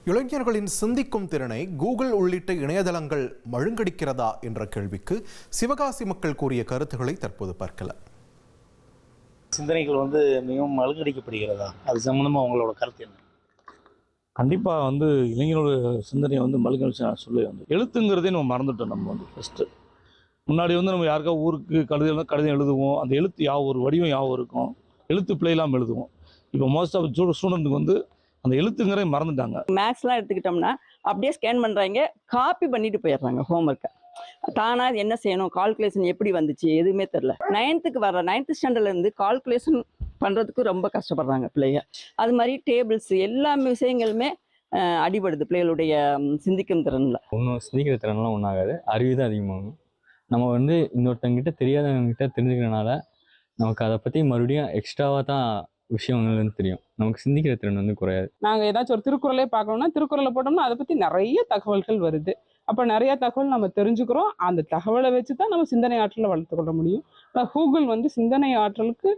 இளைஞர்களின் சிந்திக்கும் திறனை கூகுள் உள்ளிட்ட இணையதளங்கள் மழுங்கடிக்கிறதா என்ற கேள்விக்கு சிவகாசி மக்கள் கூறிய கருத்துக்களை தற்போது பார்க்கலாம். சிந்தனைகள் மிகவும் மழுங்கடிக்கப்படுகிறதா? அது சம்பந்தமா உங்களோட கருத்து என்ன? கண்டிப்பாக இளைஞரோட சிந்தனையை மழுங்கடிச்சு நான் சொல்லி எழுத்துங்கிறதே நம்ம மறந்துட்டோம். நம்ம ஃபஸ்ட்டு முன்னாடி நம்ம யாருக்கா ஊருக்கு கடிதம் எழுதுவோம். அந்த எழுத்து ஒரு வடிவம் இருக்கும். எழுத்து பிள்ளைலாம் எழுதுவோம். இப்போ மோஸ்ட் ஆஃப் ஸ்டூடெண்ட்டுக்கு அந்த எழுத்துங்கிறத மறந்துட்டாங்க. மேக்ஸ்லாம் எடுத்துக்கிட்டோம்னா அப்படியே ஸ்கேன் பண்ணுறாங்க, காப்பி பண்ணிட்டு போயிடுறாங்க ஹோம்ஒர்க்கை. தானாக என்ன செய்யணும், கால்குலேஷன் எப்படி வந்துச்சு எதுவுமே தெரில. 9th ஸ்டாண்டர்ட்லேருந்து கால்குலேஷன் பண்ணுறதுக்கு ரொம்ப கஷ்டப்படுறாங்க பிள்ளைங்க. அது மாதிரி டேபிள்ஸ் எல்லா விஷயங்களுமே அடிபடுது பிள்ளைகளுடைய சிந்திக்கும் திறனில். ஒன்றும் சிந்திக்கிற திறன்லாம் ஒன்றாகாது, அறிவு தான் அதிகமாகும். நம்ம இன்னொருத்தங்கிட்ட தெரியாதவங்ககிட்ட தெரிஞ்சுக்கிறனால நமக்கு அதை பற்றி மறுபடியும் எக்ஸ்ட்ராவாக தான் விஷயங்கள்னு தெரியும். நமக்கு சிந்திக்கிற திறன் குறையாது. நாங்கள் ஏதாச்சும் ஒரு திருக்குறளே பார்க்கணும்னா திருக்குறளை போட்டோம்னா அதை பற்றி நிறைய தகவல்கள் வருது. அப்போ நிறைய தகவல் நம்ம தெரிஞ்சுக்கிறோம். அந்த தகவலை வச்சு தான் நம்ம சிந்தனை ஆற்றலை வளர்த்து கொள்ள முடியும். கூகுள் சிந்தனை ஆற்றலுக்கு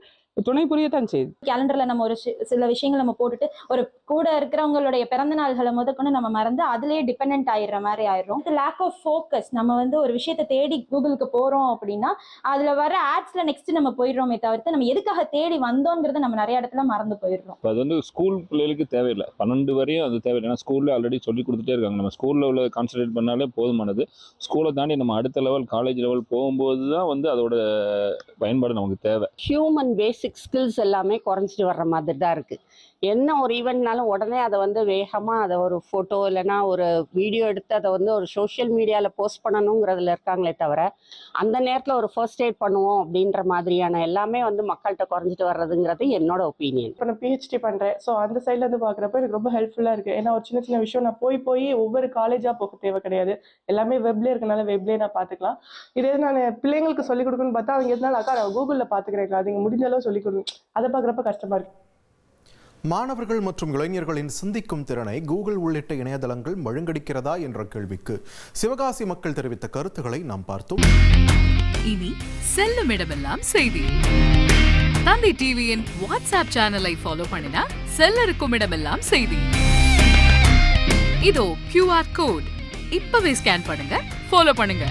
துணை புரியத்தான் செய்யுது. கேலண்டர்ல நம்ம ஒரு சில விஷயங்கள் நம்ம போட்டுட்டு ஒரு கூட இருக்கிறவங்களுடைய பிறந்த நாள்களை முதற்கொண்டு நம்ம மறந்து அதுலயே டிபெண்ட் ஆயிடுற மாதிரி ஆயிடும். Lack of focus. நம்ம ஒரு விஷயத்தை தேடி கூகுளுக்கு போறோம் அப்படின்னா அதுல வர ஆட்ஸ்ல நெக்ஸ்ட் நம்ம போயிடுறோமே தவிர்த்து நம்ம எதுக்காக தேடி வந்தோங்கிறத நம்ம நிறைய இடத்துல மறந்து போயிடுறோம். அது ஸ்கூல் பிள்ளைகளுக்கு தேவையில்லை, 12 வரையும் அது தேவையில்லை. ஏன்னா ஸ்கூல்ல ஆல்ரெடி சொல்லி கொடுத்துட்டே இருக்காங்க. நம்ம ஸ்கூல்ல உள்ள கான்சன்ட்ரேட் பண்ணாலே போதுமானது. ஸ்கூலை தாண்டி நம்ம அடுத்த லெவல் காலேஜ் லெவல் போகும்போது தான் அதோட பயன்பாடு நமக்கு தேவை. ஹியூமன் பேசிக் ஸ்கில்ஸ் எல்லாமே குறைஞ்சிட்டு வர்ற மாதிரி தான் இருக்குது. என்ன ஒரு ஈவெண்ட்னாலும் உடனே அதை வேகமாக அதை ஒரு ஃபோட்டோ இல்லைன்னா ஒரு வீடியோ எடுத்து அதை ஒரு சோஷியல் மீடியாவில் போஸ்ட் பண்ணணுங்கிறதுல இருக்காங்களே தவிர அந்த நேரத்தில் ஒரு ஃபர்ஸ்ட் எய்ட் பண்ணுவோம் அப்படின்ற மாதிரியான எல்லாமே மக்கள்கிட்ட குறைஞ்சிட்டு வர்றதுங்கிறது என்னோட ஒப்பீனியன். இப்போ நான் பிஹெச்டி பண்ணுறேன். ஸோ அந்த சைட்லேருந்து பார்க்குறப்ப எனக்கு ரொம்ப ஹெல்ப்ஃபுல்லாக இருக்குது. ஏன்னா ஒரு சின்ன சின்ன விஷயம் நான் போய் ஒவ்வொரு காலேஜாக போக தேவை கிடையாது. எல்லாமே வெப்லேயே இருக்கனால வெப்லேயே நான் பார்த்துக்கலாம். இதே நான் பிள்ளைங்களுக்கு சொல்லிக் கொடுக்கணும்னு பார்த்தா அவங்க எதனால அக்கா நான் கூகுளில் பார்த்துக்கிறேன், அதுங்க முடிஞ்ச அளவு சொல்லிக் கொடுக்கணும். அதை பார்க்குறப்ப கஷ்டமாக இருக்குது. மாணவர்கள் மற்றும் இளைஞர்களின் சிந்திக்கும் திறனை கூகுள் உள்ளிட்ட இணையதளங்கள் மழுங்கடிக்கிறதா என்ற கேள்விக்கு சிவகாசி மக்கள் தெரிவித்த கருத்துக்களை நாம் பார்த்தோம். இனி செல்லும் இடமெல்லாம் செய்தி. தந்தை டிவியின் வாட்ஸ்அப் சேனலை ஃபாலோ பண்ணினா செல்ல இருக்கும் இடமெல்லாம் செய்தி. இதோ QR கோட் இப்பவே ஸ்கேன் பண்ணுங்க, ஃபாலோ பண்ணுங்க.